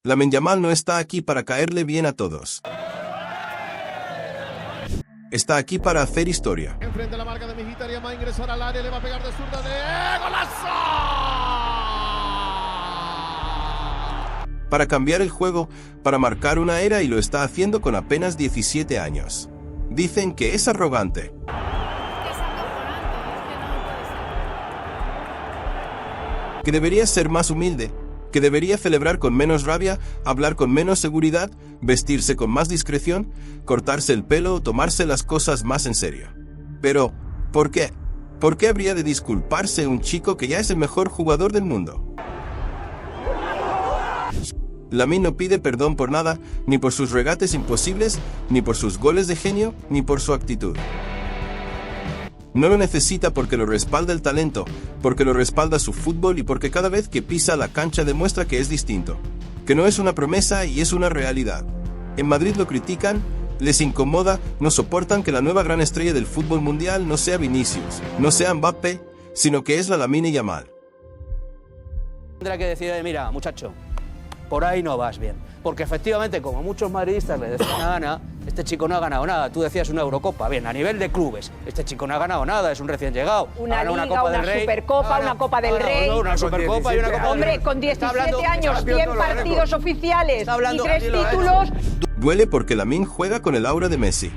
Lamine Yamal no está aquí para caerle bien a todos. Está aquí para hacer historia. Enfrente la marca de Mkhitaryan, va a ingresar al área, le va a pegar de zurda de ¡golazo! Para cambiar el juego, para marcar una era y lo está haciendo con apenas 17 años. Dicen que es arrogante. Que debería ser más humilde, que debería celebrar con menos rabia, hablar con menos seguridad, vestirse con más discreción, cortarse el pelo o tomarse las cosas más en serio. Pero, ¿por qué? ¿Por qué habría de disculparse un chico que ya es el mejor jugador del mundo? Lamine no pide perdón por nada, ni por sus regates imposibles, ni por sus goles de genio, ni por su actitud. No lo necesita porque lo respalda el talento, porque lo respalda su fútbol y porque cada vez que pisa la cancha demuestra que es distinto, que no es una promesa y es una realidad. En Madrid lo critican, les incomoda, no soportan que la nueva gran estrella del fútbol mundial no sea Vinicius, no sea Mbappé, sino que es la Lamine Yamal. Tendrá que decir, mira, muchacho, por ahí no vas bien. Porque efectivamente, como muchos madridistas le decían a Ana, este chico no ha ganado nada. Tú decías una Eurocopa. Bien, a nivel de clubes, este chico no ha ganado nada, es un recién llegado. Una Liga, una Supercopa, una Copa del Rey. Una Supercopa y una Copa del Rey. Hombre, con 17 años, 100 partidos oficiales y 3 títulos. Duele porque Lamine juega con el aura de Messi.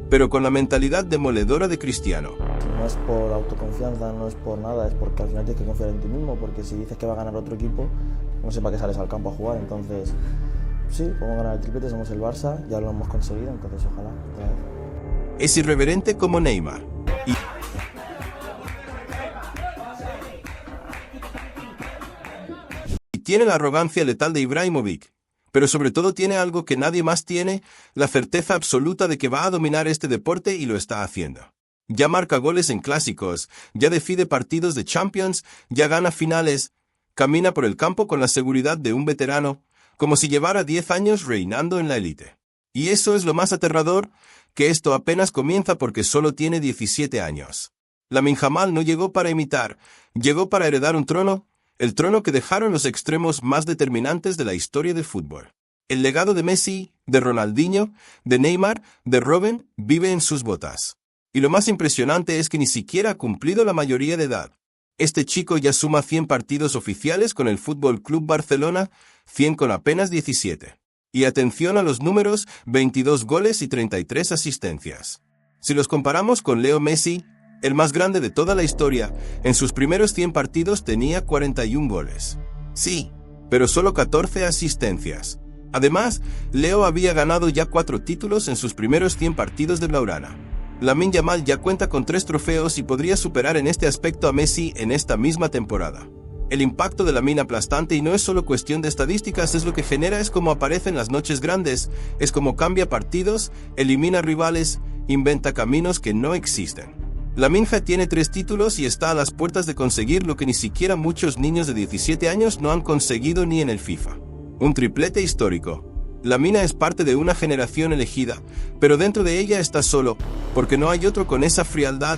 Pero con la mentalidad demoledora de Cristiano. No es por autoconfianza, no es por nada, es porque al final tienes que confiar en ti mismo, porque si dices que va a ganar otro equipo, no sé para qué sales al campo a jugar. Entonces, sí, podemos ganar el triplete, somos el Barça, ya lo hemos conseguido, entonces ojalá. Otra vez. Es irreverente como Neymar. Y tiene la arrogancia letal de Ibrahimovic. Pero sobre todo tiene algo que nadie más tiene, la certeza absoluta de que va a dominar este deporte y lo está haciendo. Ya marca goles en clásicos, ya decide partidos de Champions, ya gana finales, camina por el campo con la seguridad de un veterano, como si llevara 10 años reinando en la élite. Y eso es lo más aterrador, que esto apenas comienza porque solo tiene 17 años. Lamine Yamal no llegó para imitar, llegó para heredar un trono, el trono que dejaron los extremos más determinantes de la historia del fútbol. El legado de Messi, de Ronaldinho, de Neymar, de Robben, vive en sus botas. Y lo más impresionante es que ni siquiera ha cumplido la mayoría de edad. Este chico ya suma 100 partidos oficiales con el Fútbol Club Barcelona, 100 con apenas 17. Y atención a los números, 22 goles y 33 asistencias. Si los comparamos con Leo Messi, el más grande de toda la historia, en sus primeros 100 partidos tenía 41 goles. Sí, pero solo 14 asistencias. Además, Leo había ganado ya 4 títulos en sus primeros 100 partidos de Blaugrana. Lamine Yamal ya cuenta con 3 trofeos y podría superar en este aspecto a Messi en esta misma temporada. El impacto de Lamine aplastante y no es solo cuestión de estadísticas, es lo que genera, es como aparece en las noches grandes, es como cambia partidos, elimina rivales, inventa caminos que no existen. Lamine tiene 3 títulos y está a las puertas de conseguir lo que ni siquiera muchos niños de 17 años no han conseguido ni en el FIFA. Un triplete histórico. Lamine es parte de una generación elegida, pero dentro de ella está solo, porque no hay otro con esa frialdad,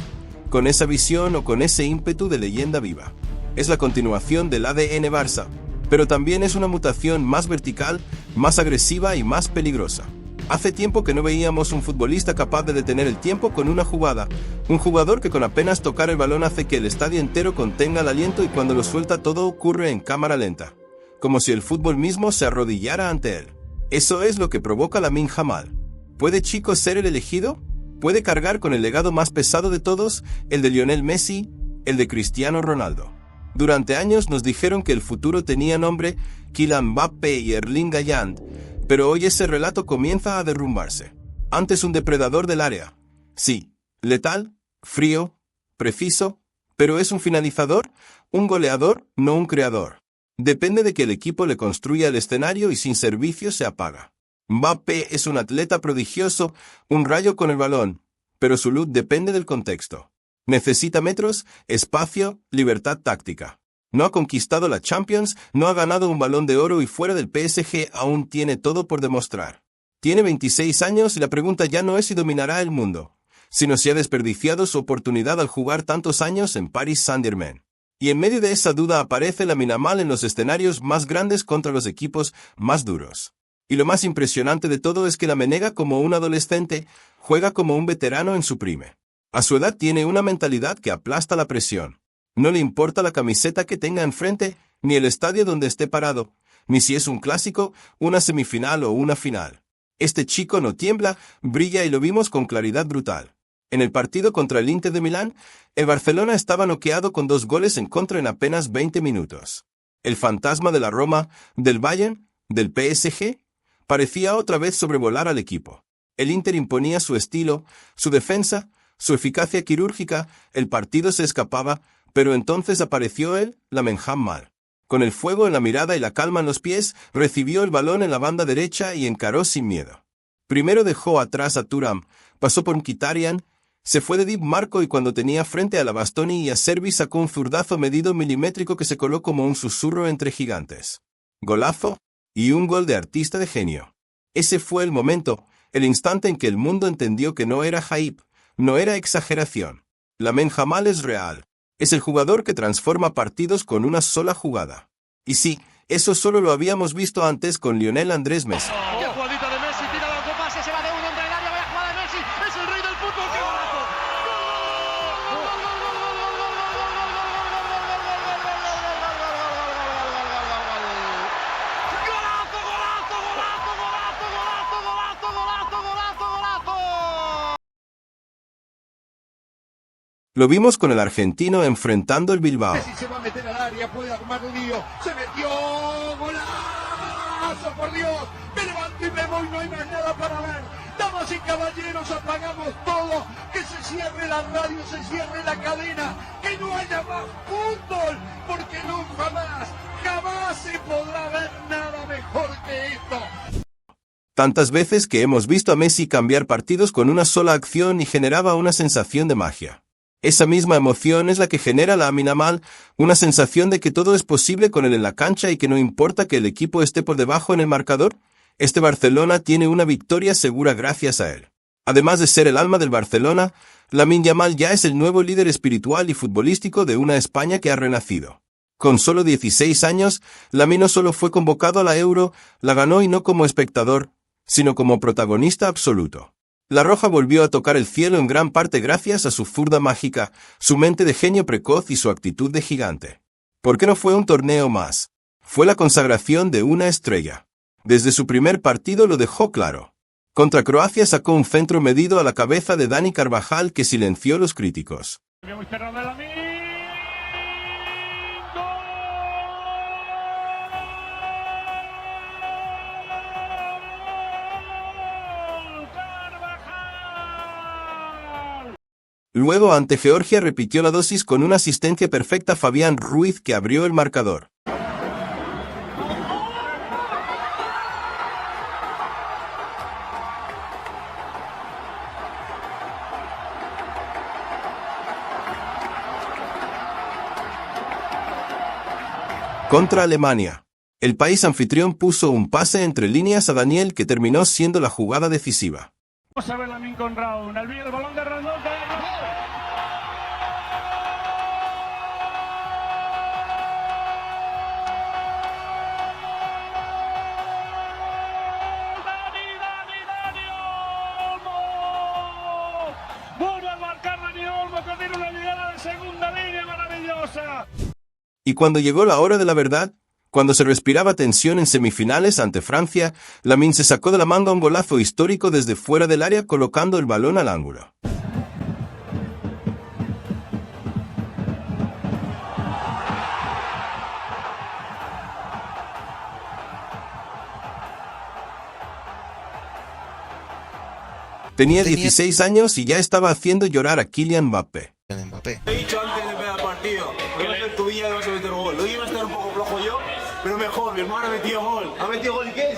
con esa visión o con ese ímpetu de leyenda viva. Es la continuación del ADN Barça, pero también es una mutación más vertical, más agresiva y más peligrosa. Hace tiempo que no veíamos un futbolista capaz de detener el tiempo con una jugada, un jugador que con apenas tocar el balón hace que el estadio entero contenga el aliento y cuando lo suelta todo ocurre en cámara lenta, como si el fútbol mismo se arrodillara ante él. Eso es lo que provoca Lamine Yamal. ¿Puede Chico ser el elegido? ¿Puede cargar con el legado más pesado de todos, el de Lionel Messi, el de Cristiano Ronaldo? Durante años nos dijeron que el futuro tenía nombre Kylian Mbappé y Erling Haaland, pero hoy ese relato comienza a derrumbarse. Antes un depredador del área. Sí, letal, frío, preciso, pero es un finalizador, un goleador, no un creador. Depende de que el equipo le construya el escenario y sin servicio se apaga. Mbappé es un atleta prodigioso, un rayo con el balón, pero su luz depende del contexto. Necesita metros, espacio, libertad táctica. No ha conquistado la Champions, no ha ganado un Balón de Oro y fuera del PSG aún tiene todo por demostrar. Tiene 26 años y la pregunta ya no es si dominará el mundo, sino si ha desperdiciado su oportunidad al jugar tantos años en Paris Saint-Germain. Y en medio de esa duda aparece Lamine Yamal en los escenarios más grandes contra los equipos más duros. Y lo más impresionante de todo es que la menega como un adolescente, juega como un veterano en su prime. A su edad tiene una mentalidad que aplasta la presión. No le importa la camiseta que tenga enfrente, ni el estadio donde esté parado, ni si es un clásico, una semifinal o una final. Este chico no tiembla, brilla y lo vimos con claridad brutal. En el partido contra el Inter de Milán, el Barcelona estaba noqueado con 2 goles en contra en apenas 20 minutos. El fantasma de la Roma, del Bayern, del PSG, parecía otra vez sobrevolar al equipo. El Inter imponía su estilo, su defensa, su eficacia quirúrgica, el partido se escapaba, pero entonces apareció él, Lamine Yamal. Con el fuego en la mirada y la calma en los pies, recibió el balón en la banda derecha y encaró sin miedo. Primero dejó atrás a Thuram, pasó por Mkhitaryan, se fue de Di Marco y cuando tenía frente a la Bastoni y a Servi sacó un zurdazo medido milimétrico que se coló como un susurro entre gigantes. Golazo y un gol de artista de genio. Ese fue el momento, el instante en que el mundo entendió que no era hype, no era exageración. Lamine Yamal es real. Es el jugador que transforma partidos con una sola jugada. Y sí, eso solo lo habíamos visto antes con Lionel Andrés Messi. ¡Qué jugadita de Messi! Tira los pases, se va de uno entre el área, vaya jugada de Messi. ¡Es el rey del fútbol! ¡Qué golazo! Lo vimos con el argentino enfrentando el Bilbao. Messi se va a meter al área, puede armar un lío. ¡Se metió! ¡Golazo, por Dios! Me levanto y me voy, no hay más nada para ver. Damas y caballeros, apagamos todo. Que se cierre la radio, se cierre la cadena. Que no haya más fútbol, porque nunca más, jamás se podrá ver nada mejor que esto. Tantas veces que hemos visto a Messi cambiar partidos con una sola acción y generaba una sensación de magia. Esa misma emoción es la que genera Lamine Yamal, una sensación de que todo es posible con él en la cancha y que no importa que el equipo esté por debajo en el marcador, este Barcelona tiene una victoria segura gracias a él. Además de ser el alma del Barcelona, Lamine Yamal ya es el nuevo líder espiritual y futbolístico de una España que ha renacido. Con solo 16 años, Lamine no solo fue convocado a la Euro, la ganó y no como espectador, sino como protagonista absoluto. La Roja volvió a tocar el cielo en gran parte gracias a su zurda mágica, su mente de genio precoz y su actitud de gigante. ¿Por qué no fue un torneo más? Fue la consagración de una estrella. Desde su primer partido lo dejó claro. Contra Croacia sacó un centro medido a la cabeza de Dani Carvajal que silenció los críticos. Luego ante Georgia repitió la dosis con una asistencia perfecta a Fabián Ruiz que abrió el marcador. Contra Alemania. El país anfitrión puso un pase entre líneas a Daniel que terminó siendo la jugada decisiva. Vamos a ver Lamine con Raúl. El balón de Raúl. Vuelve a marcar Dani Olmo que tiene una llegada de segunda línea maravillosa. Y cuando llegó la hora de la verdad, cuando se respiraba tensión en semifinales ante Francia, Lamine se sacó de la manga un golazo histórico desde fuera del área colocando el balón al ángulo. Tenía 16 años y ya estaba haciendo llorar a Kylian Mbappé. He dicho antes de empezar el partido, que vas a tu vida y vas a meter gol. Lo iba a estar un poco flojo yo, pero mejor, mi hermano ha metido gol. Ha metido gol y ¿qué?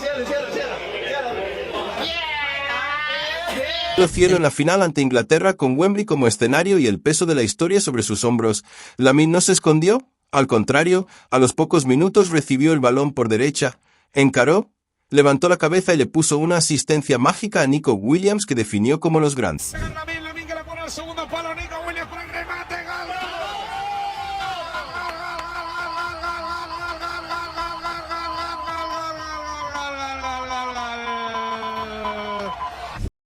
Cielo en la final ante Inglaterra con Wembley como escenario y el peso de la historia sobre sus hombros. Lamine no se escondió, al contrario, a los pocos minutos recibió el balón por derecha, encaró, levantó la cabeza y le puso una asistencia mágica a Nico Williams que definió como los grandes. Lamine que la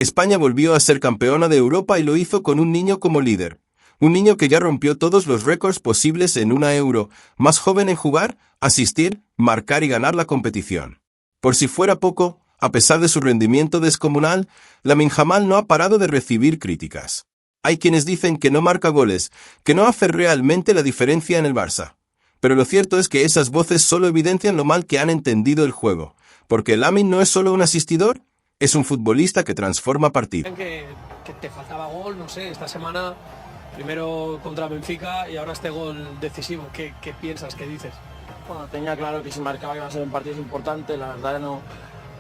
España volvió a ser campeona de Europa y lo hizo con un niño como líder. Un niño que ya rompió todos los récords posibles en una Euro, más joven en jugar, asistir, marcar y ganar la competición. Por si fuera poco, a pesar de su rendimiento descomunal, Lamine Yamal no ha parado de recibir críticas. Hay quienes dicen que no marca goles, que no hace realmente la diferencia en el Barça. Pero lo cierto es que esas voces solo evidencian lo mal que han entendido el juego, porque Lamine no es solo un asistidor, es un futbolista que transforma partidos. Que te faltaba gol, no sé, esta semana, primero contra Benfica y ahora este gol decisivo. ¿Qué piensas, qué dices? Bueno, tenía claro que si marcaba iba a ser en partidos importantes, la verdad no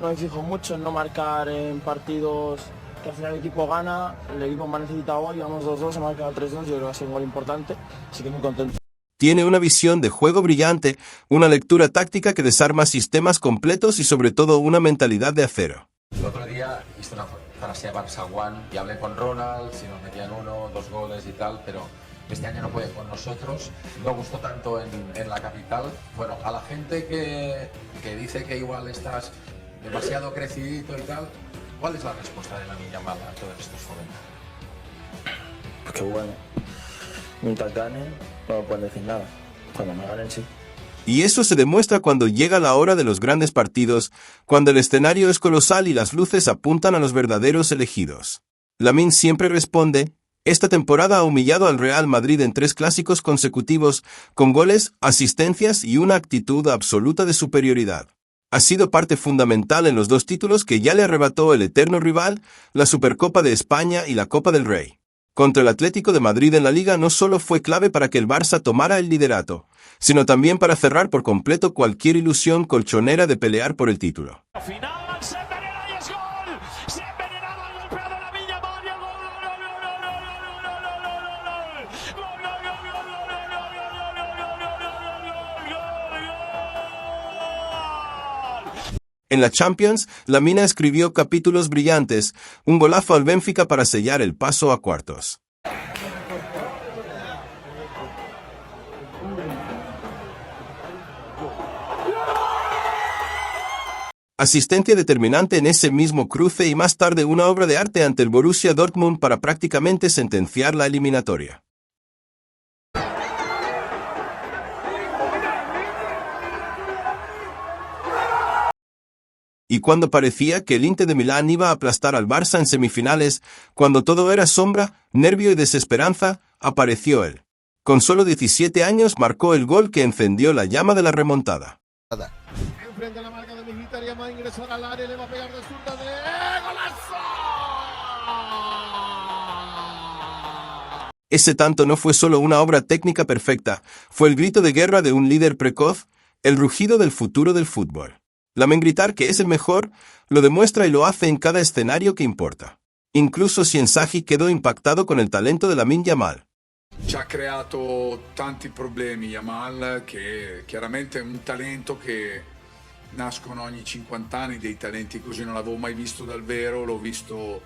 me fijo mucho en no marcar en partidos que al final el equipo gana, el equipo más necesita hoy, vamos 2-2, se marca 3-2, yo creo que va a ser un gol importante, así que muy contento. Tiene una visión de juego brillante, una lectura táctica que desarma sistemas completos y sobre todo una mentalidad de acero. El otro día hice una fantasía Barça One y hablé con Ronald, si nos metían 1, 2 goles y tal, pero este año no puede con nosotros. No gustó tanto en la capital. Bueno, a la gente que dice que igual estás demasiado crecidito y tal, ¿cuál es la respuesta de Lamine Yamal a todos estos jóvenes? Pues qué bueno. Mientras ganen, no me pueden decir nada. Cuando me ganen, sí. Y eso se demuestra cuando llega la hora de los grandes partidos, cuando el escenario es colosal y las luces apuntan a los verdaderos elegidos. Lamine siempre responde. Esta temporada ha humillado al Real Madrid en 3 clásicos consecutivos, con goles, asistencias y una actitud absoluta de superioridad. Ha sido parte fundamental en los 2 títulos que ya le arrebató el eterno rival, la Supercopa de España y la Copa del Rey. Contra el Atlético de Madrid en la Liga no solo fue clave para que el Barça tomara el liderato, sino también para cerrar por completo cualquier ilusión colchonera de pelear por el título. En la Champions, Lamine escribió capítulos brillantes, un golazo al Benfica para sellar el paso a cuartos. Asistencia determinante en ese mismo cruce y más tarde una obra de arte ante el Borussia Dortmund para prácticamente sentenciar la eliminatoria. Y cuando parecía que el Inter de Milán iba a aplastar al Barça en semifinales, cuando todo era sombra, nervio y desesperanza, apareció él. Con solo 17 años marcó el gol que encendió la llama de la remontada. Enfrente a la marca de Mkhitaryan, va a ingresar al área, le va a pegar de zurda de ¡golazo! Ese tanto no fue solo una obra técnica perfecta, fue el grito de guerra de un líder precoz, el rugido del futuro del fútbol. Lamine gritar que es el mejor, lo demuestra y lo hace en cada escenario que importa. Incluso si Inzaghi quedó impactado con el talento de Lamine Yamal. Ci ha creato tanti problemi Yamal, che chiaramente è un talento che nascono ogni 50 anni, dei talenti così non l'avevo mai visto dal vero, l'ho visto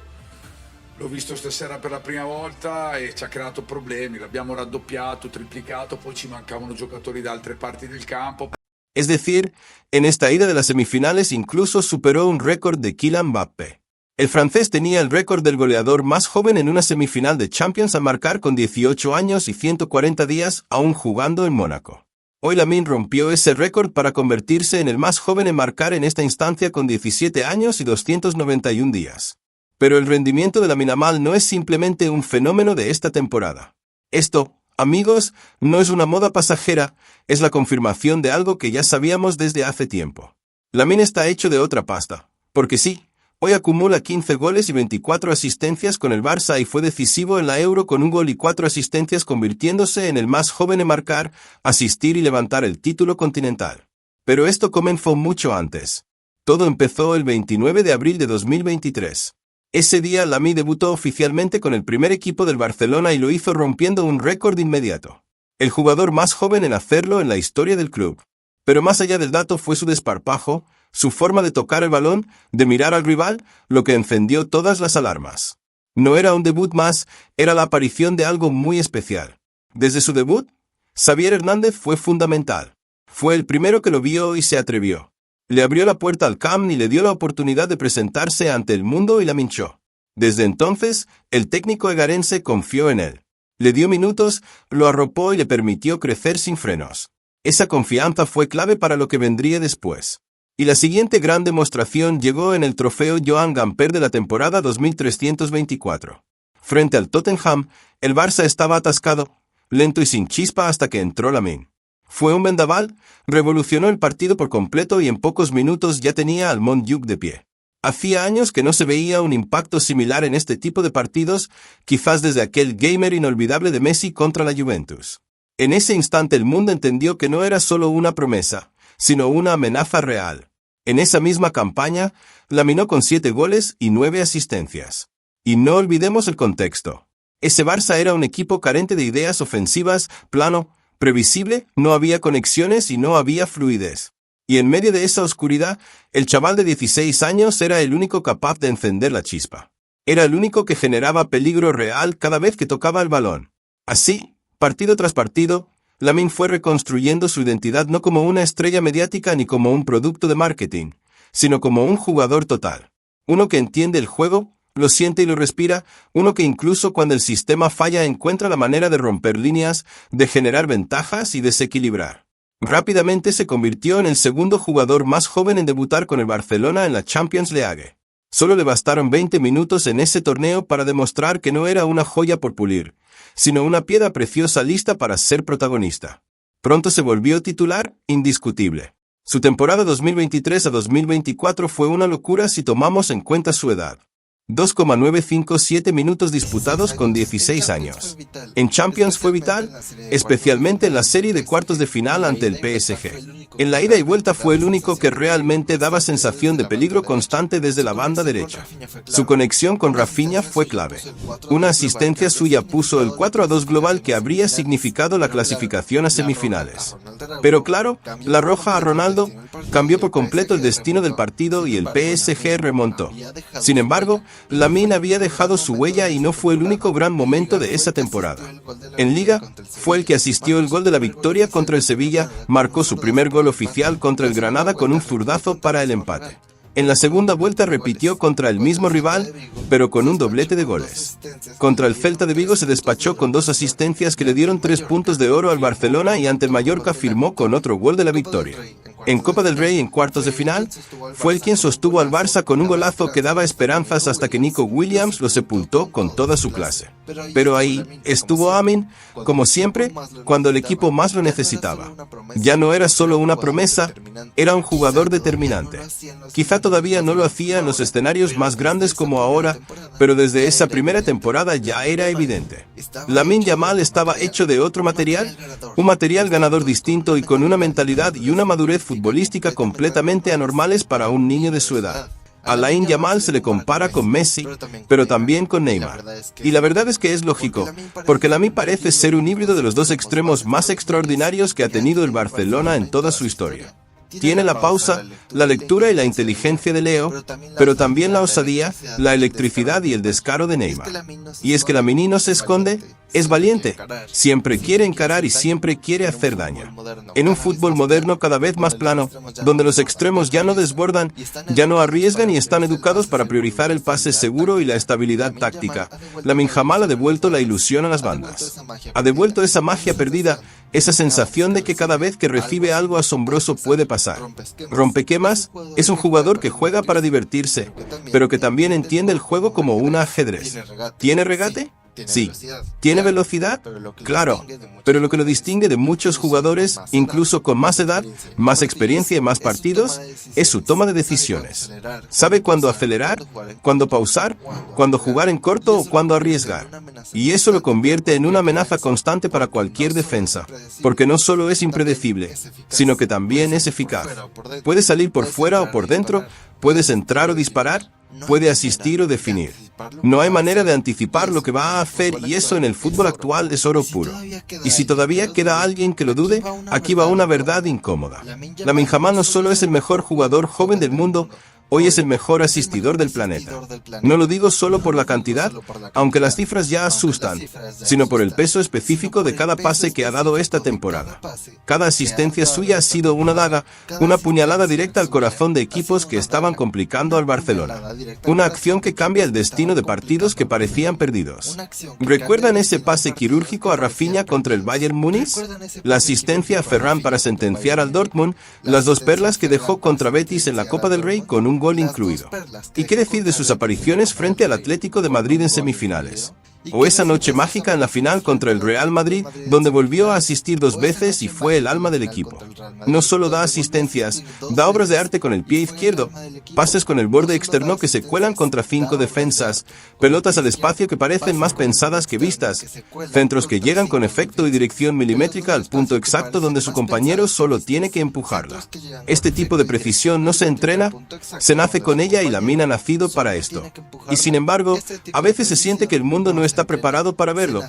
stasera per la prima volta e ci ha creato problemi, l'abbiamo raddoppiato, triplicato, poi ci mancavano giocatori da altre parti del campo. Es decir, en esta ida de las semifinales incluso superó un récord de Kylian Mbappé. El francés tenía el récord del goleador más joven en una semifinal de Champions a marcar con 18 años y 140 días aún jugando en Mónaco. Hoy Lamine rompió ese récord para convertirse en el más joven en marcar en esta instancia con 17 años y 291 días. Pero el rendimiento de Lamine Yamal no es simplemente un fenómeno de esta temporada. Esto, amigos, no es una moda pasajera, es la confirmación de algo que ya sabíamos desde hace tiempo. Lamine está hecho de otra pasta, porque sí, hoy acumula 15 goles y 24 asistencias con el Barça y fue decisivo en la Euro con un gol y 4 asistencias convirtiéndose en el más joven en marcar, asistir y levantar el título continental. Pero esto comenzó mucho antes. Todo empezó el 29 de abril de 2023. Ese día Lamine debutó oficialmente con el primer equipo del Barcelona y lo hizo rompiendo un récord inmediato. El jugador más joven en hacerlo en la historia del club. Pero más allá del dato fue su desparpajo, su forma de tocar el balón, de mirar al rival, lo que encendió todas las alarmas. No era un debut más, era la aparición de algo muy especial. Desde su debut, Xavier Hernández fue fundamental. Fue el primero que lo vio y se atrevió. Le abrió la puerta al Camp y le dio la oportunidad de presentarse ante el mundo y la minchó. Desde entonces, el técnico egarense confió en él. Le dio minutos, lo arropó y le permitió crecer sin frenos. Esa confianza fue clave para lo que vendría después. Y la siguiente gran demostración llegó en el trofeo Joan Gamper de la temporada 2324. Frente al Tottenham, el Barça estaba atascado, lento y sin chispa hasta que entró Lamine. Fue un vendaval, revolucionó el partido por completo y en pocos minutos ya tenía al Montjuïc de pie. Hacía años que no se veía un impacto similar en este tipo de partidos, quizás desde aquel gamer inolvidable de Messi contra la Juventus. En ese instante el mundo entendió que no era solo una promesa, sino una amenaza real. En esa misma campaña, laminó con 7 goles y 9 asistencias. Y no olvidemos el contexto. Ese Barça era un equipo carente de ideas ofensivas, plano, previsible, no había conexiones y no había fluidez. Y en medio de esa oscuridad, el chaval de 16 años era el único capaz de encender la chispa. Era el único que generaba peligro real cada vez que tocaba el balón. Así, partido tras partido, Lamine fue reconstruyendo su identidad no como una estrella mediática ni como un producto de marketing, sino como un jugador total. Uno que entiende el juego, lo siente y lo respira, uno que incluso cuando el sistema falla encuentra la manera de romper líneas, de generar ventajas y desequilibrar. Rápidamente se convirtió en el segundo jugador más joven en debutar con el Barcelona en la Champions League. Solo le bastaron 20 minutos en ese torneo para demostrar que no era una joya por pulir, sino una piedra preciosa lista para ser protagonista. Pronto se volvió titular indiscutible. Su temporada 2023 a 2024 fue una locura si tomamos en cuenta su edad. 2,957 minutos disputados con 16 años. En Champions fue vital, especialmente en la serie de cuartos de final ante el PSG. En la ida y vuelta fue el único que realmente daba sensación de peligro constante desde la banda derecha. Su conexión con Rafinha fue clave. Una asistencia suya puso el 4-2 global que habría significado la clasificación a semifinales. Pero claro, la roja a Ronaldo cambió por completo el destino del partido y el PSG remontó. Sin embargo, Lamine había dejado su huella y no fue el único gran momento de esa temporada. En Liga, fue el que asistió el gol de la victoria contra el Sevilla, marcó su primer gol oficial contra el Granada con un zurdazo para el empate. En la segunda vuelta repitió contra el mismo rival, pero con un doblete de goles. Contra el Celta de Vigo se despachó con 2 asistencias que le dieron 3 puntos de oro al Barcelona y ante el Mallorca firmó con otro gol de la victoria. En Copa del Rey en cuartos de final, fue el quien sostuvo al Barça con un golazo que daba esperanzas hasta que Nico Williams lo sepultó con toda su clase. Pero ahí estuvo Amin, como siempre, cuando el equipo más lo necesitaba. Ya no era solo una promesa, era un jugador determinante. Quizá todavía no lo hacía en los escenarios más grandes como ahora, pero desde esa primera temporada ya era evidente. Lamine Yamal estaba hecho de otro material, un material ganador distinto y con una mentalidad y una madurez futbolística completamente anormales para un niño de su edad. A Lamine Yamal se le compara con Messi, pero también con Neymar. Y la verdad es que es lógico, porque Lamine parece ser un híbrido de los 2 extremos más extraordinarios que ha tenido el Barcelona en toda su historia. Tiene la pausa, la lectura y la inteligencia de Leo, pero también la osadía, la electricidad y el descaro de Neymar. Y es que Lamine no se esconde, es valiente, siempre quiere encarar y siempre quiere hacer daño. En un fútbol moderno cada vez más plano, donde los extremos ya no desbordan, ya no arriesgan y están educados para priorizar el pase seguro y la estabilidad táctica, Lamine Yamal ha devuelto la ilusión a las bandas. Ha devuelto esa magia perdida, esa sensación de que cada vez que recibe algo asombroso puede pasar. Rompequemas es un jugador que juega para divertirse, pero que también entiende el juego como un ajedrez. ¿Tiene regate? Sí. ¿Tiene velocidad? Claro. Pero lo que lo distingue de muchos jugadores, incluso con más edad, más experiencia y más partidos, es su toma de decisiones. Sabe cuándo acelerar, cuándo pausar, cuándo jugar en corto o cuándo arriesgar. Y eso lo convierte en una amenaza constante para cualquier defensa, porque no solo es impredecible, sino que también es eficaz. Puede salir por fuera o por dentro, puedes entrar o disparar, puede asistir o definir. No hay manera de anticipar lo que va a hacer y eso en el fútbol actual es oro puro. Y si todavía queda alguien que lo dude, aquí va una verdad incómoda. Lamine Yamal no solo es el mejor jugador joven del mundo, Hoy es el mejor asistidor del planeta. No lo digo solo por la cantidad, aunque las cifras ya asustan, sino por el peso específico de cada pase que ha dado esta temporada. Cada asistencia suya ha sido una daga, una puñalada directa al corazón de equipos que estaban complicando al Barcelona. Una acción que cambia el destino de partidos que parecían perdidos. ¿Recuerdan ese pase quirúrgico a Rafinha contra el Bayern Múnich? La asistencia a Ferran para sentenciar al Dortmund, las dos perlas que dejó contra Betis en la Copa del Rey con un gol incluido. ¿Y qué decir de sus apariciones frente al Atlético de Madrid en semifinales? O esa noche mágica en la final contra el Real Madrid, donde volvió a asistir 2 veces y fue el alma del equipo. No solo da asistencias, da obras de arte con el pie izquierdo, pases con el borde externo que se cuelan contra 5 defensas, pelotas al espacio que parecen más pensadas que vistas, centros que llegan con efecto y dirección milimétrica al punto exacto donde su compañero solo tiene que empujarla. Este tipo de precisión no se entrena, se nace con ella y Lamine ha nacido para esto. Y sin embargo, a veces se siente que el mundo no está preparado para verlo,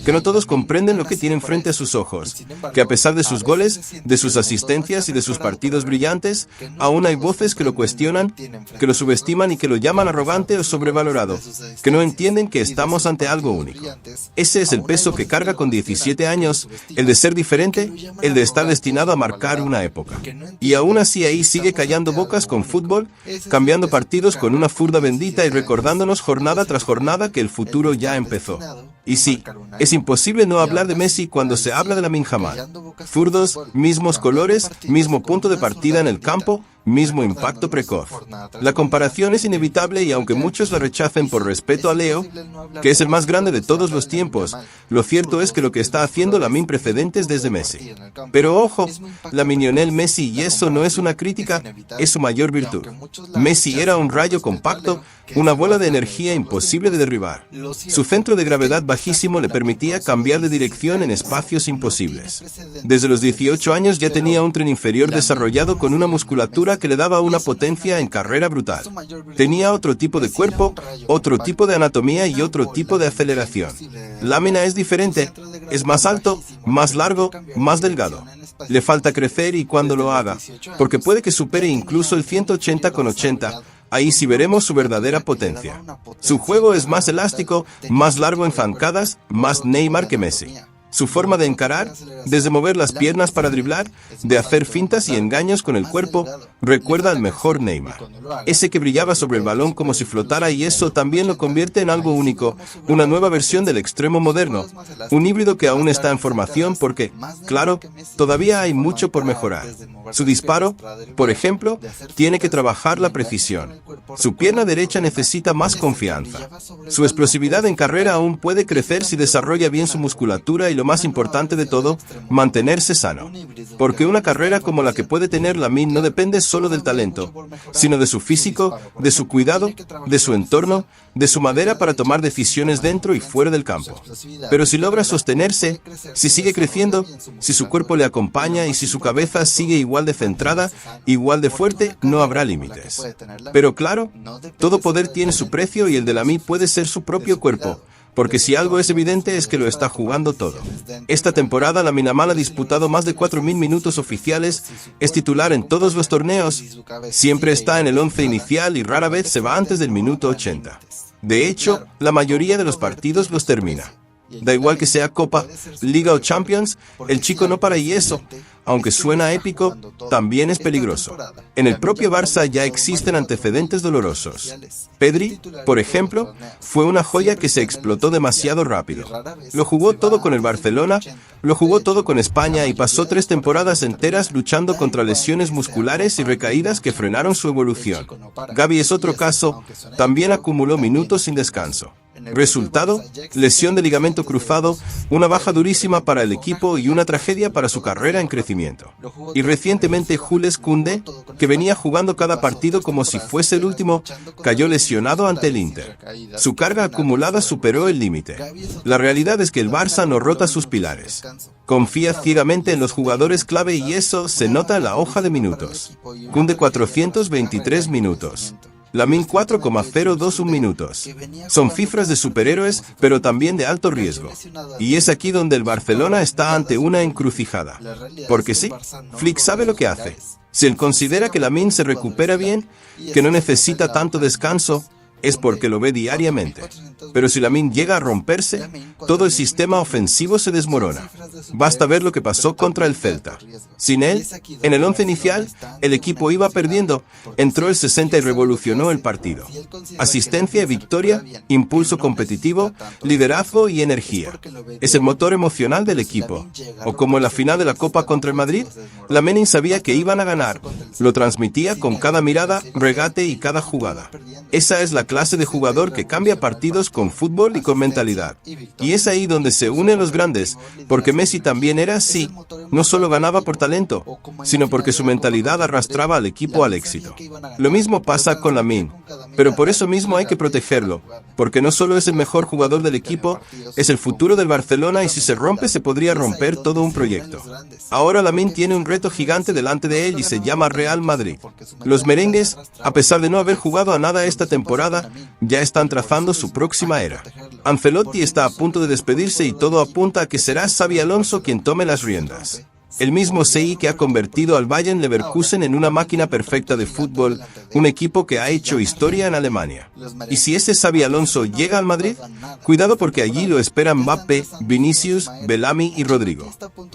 que no todos comprenden lo que tienen frente a sus ojos, que a pesar de sus goles, de sus asistencias y de sus partidos brillantes, aún hay voces que lo cuestionan, que lo subestiman y que lo llaman arrogante o sobrevalorado, que no entienden que estamos ante algo único. Ese es el peso que carga con 17 años, el de ser diferente, el de estar destinado a marcar una época. Y aún así ahí sigue callando bocas con fútbol, cambiando partidos con una furda bendita y recordándonos jornada tras jornada que el futuro ya empezó. Y sí, es imposible no hablar de Messi cuando se habla de Lamine Yamal. Zurdos, mismos colores, mismo punto de partida en el campo, mismo impacto precoz. La comparación es inevitable y aunque muchos la rechacen por respeto a Leo, que es el más grande de todos los tiempos, lo cierto es que lo que está haciendo Lamine precedentes desde Messi. Pero ojo, Lamine Lionel Messi, y eso no es una crítica, es su mayor virtud. Messi era un rayo compacto, una bola de energía imposible de derribar. Su centro de gravedad bajísimo le permitía cambiar de dirección en espacios imposibles. Desde los 18 años ya tenía un tren inferior desarrollado con una musculatura que le daba una potencia en carrera brutal. Tenía otro tipo de cuerpo, otro tipo de anatomía y otro tipo de aceleración. Lamine es diferente, es más alto, más largo, más delgado. Le falta crecer y cuando lo haga, porque puede que supere incluso el 180 con 80, ahí sí veremos su verdadera potencia. Su juego es más elástico, más largo en zancadas, más Neymar que Messi. Su forma de encarar, desde mover las piernas para driblar, de hacer fintas y engaños con el cuerpo, recuerda al mejor Neymar. Ese que brillaba sobre el balón como si flotara y eso también lo convierte en algo único, una nueva versión del extremo moderno, un híbrido que aún está en formación porque, claro, todavía hay mucho por mejorar. Su disparo, por ejemplo, tiene que trabajar la precisión. Su pierna derecha necesita más confianza. Su explosividad en carrera aún puede crecer si desarrolla bien su musculatura y lo más importante de todo, mantenerse sano. Porque una carrera como la que puede tener Lamine no depende solo del talento, sino de su físico, de su cuidado, de su entorno, de su madera para tomar decisiones dentro y fuera del campo. Pero si logra sostenerse, si sigue creciendo, si su cuerpo le acompaña y si su cabeza sigue igual de centrada, igual de fuerte, no habrá límites. Pero claro, todo poder tiene su precio y el de Lamine puede ser su propio cuerpo. Porque si algo es evidente es que lo está jugando todo. Esta temporada Lamine Yamal ha disputado más de 4.000 minutos oficiales, es titular en todos los torneos, siempre está en el 11 inicial y rara vez se va antes del minuto 80. De hecho, la mayoría de los partidos los termina. Da igual que sea Copa, Liga o Champions, el chico no para y eso, aunque suena épico, también es peligroso. En el propio Barça ya existen antecedentes dolorosos. Pedri, por ejemplo, fue una joya que se explotó demasiado rápido. Lo jugó todo con el Barcelona, lo jugó todo con España y pasó 3 temporadas enteras luchando contra lesiones musculares y recaídas que frenaron su evolución. Gavi es otro caso, también acumuló minutos sin descanso. Resultado, lesión de ligamento cruzado, una baja durísima para el equipo y una tragedia para su carrera en crecimiento. Y recientemente Jules Koundé, que venía jugando cada partido como si fuese el último, cayó lesionado ante el Inter. Su carga acumulada superó el límite. La realidad es que el Barça no rota sus pilares. Confía ciegamente en los jugadores clave y eso se nota en la hoja de minutos. Koundé 423 minutos. Lamine 4,021 minutos. Son cifras de superhéroes, pero también de alto riesgo. Y es aquí donde el Barcelona está ante una encrucijada. Porque sí, Flick sabe lo que hace. Si él considera que Lamine se recupera bien, que no necesita tanto descanso, es porque lo ve diariamente. Pero si Lamine llega a romperse, todo el sistema ofensivo se desmorona. Basta ver lo que pasó contra el Celta. Sin él, en el 11 inicial, el equipo iba perdiendo, entró el 60 y revolucionó el partido. Asistencia y victoria, impulso competitivo, liderazgo y energía. Es el motor emocional del equipo. O como en la final de la Copa contra el Madrid, Lamine sabía que iban a ganar. Lo transmitía con cada mirada, regate y cada jugada. Esa es la clase de jugador que cambia partidos con fútbol y con mentalidad. Y es ahí donde se unen los grandes, porque Messi también era así. No solo ganaba por talento, sino porque su mentalidad arrastraba al equipo al éxito. Lo mismo pasa con Lamine, pero por eso mismo hay que protegerlo, porque no solo es el mejor jugador del equipo, es el futuro del Barcelona y si se rompe se podría romper todo un proyecto. Ahora Lamine tiene un reto gigante delante de él y se llama Real Madrid. Los merengues, a pesar de no haber jugado a nada esta temporada, ya están trazando su próxima era. Ancelotti está a punto de despedirse y todo apunta a que será Xabi Alonso quien tome las riendas. El mismo Sei que ha convertido al Bayern Leverkusen en una máquina perfecta de fútbol, un equipo que ha hecho historia en Alemania. Y si ese Xabi Alonso llega al Madrid, cuidado porque allí lo esperan Mbappé, Vinicius, Bellamy y Rodrigo.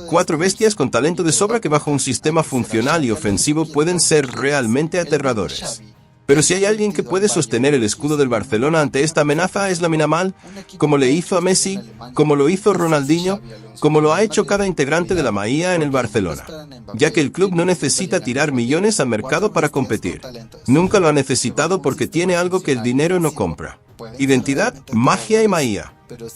4 bestias con talento de sobra que bajo un sistema funcional y ofensivo pueden ser realmente aterradores. Pero si hay alguien que puede sostener el escudo del Barcelona ante esta amenaza es Lamine Yamal, como le hizo a Messi, como lo hizo Ronaldinho, como lo ha hecho cada integrante de la Maía en el Barcelona. Ya que el club no necesita tirar millones al mercado para competir. Nunca lo ha necesitado porque tiene algo que el dinero no compra. Identidad, magia y Maía.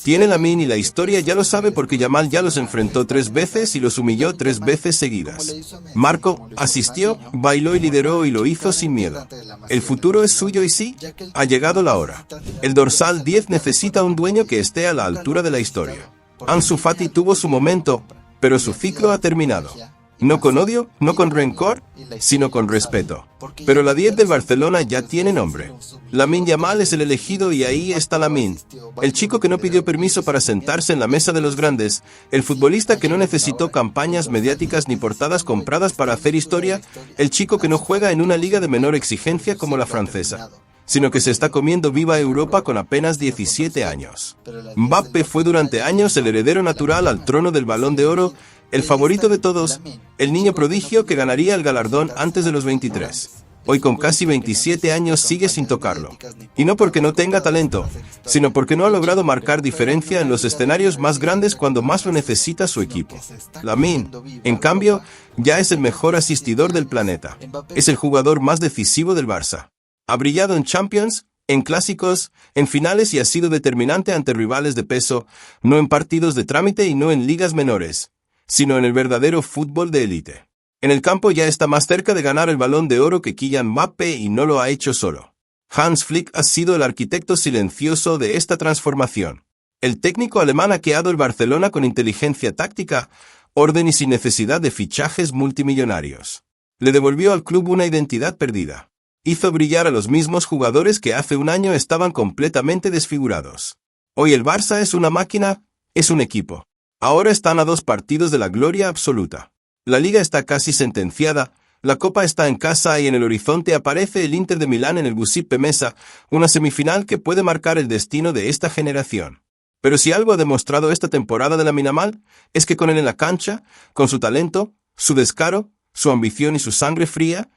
Tiene Lamine y la historia ya lo sabe porque Yamal ya los enfrentó 3 veces y los humilló 3 veces seguidas. Marco asistió, bailó y lideró y lo hizo sin miedo. El futuro es suyo y sí, ha llegado la hora. El dorsal 10 necesita un dueño que esté a la altura de la historia. Ansu Fati tuvo su momento, pero su ciclo ha terminado. No con odio, no con rencor, sino con respeto. Pero la 10 del Barcelona ya tiene nombre. Lamine Yamal es el elegido y ahí está Lamine. El chico que no pidió permiso para sentarse en la mesa de los grandes, el futbolista que no necesitó campañas mediáticas ni portadas compradas para hacer historia, el chico que no juega en una liga de menor exigencia como la francesa, sino que se está comiendo viva Europa con apenas 17 años. Mbappé fue durante años el heredero natural al trono del Balón de Oro, el favorito de todos, el niño prodigio que ganaría el galardón antes de los 23. Hoy con casi 27 años sigue sin tocarlo. Y no porque no tenga talento, sino porque no ha logrado marcar diferencia en los escenarios más grandes cuando más lo necesita su equipo. Lamine, en cambio, ya es el mejor asistidor del planeta. Es el jugador más decisivo del Barça. Ha brillado en Champions, en clásicos, en finales y ha sido determinante ante rivales de peso, no en partidos de trámite y no en ligas menores, sino en el verdadero fútbol de élite. En el campo ya está más cerca de ganar el Balón de Oro que Kylian Mbappé y no lo ha hecho solo. Hans Flick ha sido el arquitecto silencioso de esta transformación. El técnico alemán ha creado el Barcelona con inteligencia táctica, orden y sin necesidad de fichajes multimillonarios. Le devolvió al club una identidad perdida. Hizo brillar a los mismos jugadores que hace un año estaban completamente desfigurados. Hoy el Barça es una máquina, es un equipo. Ahora están a 2 partidos de la gloria absoluta. La Liga está casi sentenciada, la Copa está en casa y en el horizonte aparece el Inter de Milán en el Giuseppe Meazza, una semifinal que puede marcar el destino de esta generación. Pero si algo ha demostrado esta temporada de Lamine Yamal, es que con él en la cancha, con su talento, su descaro, su ambición y su sangre fría,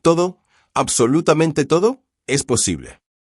todo, absolutamente todo, es posible.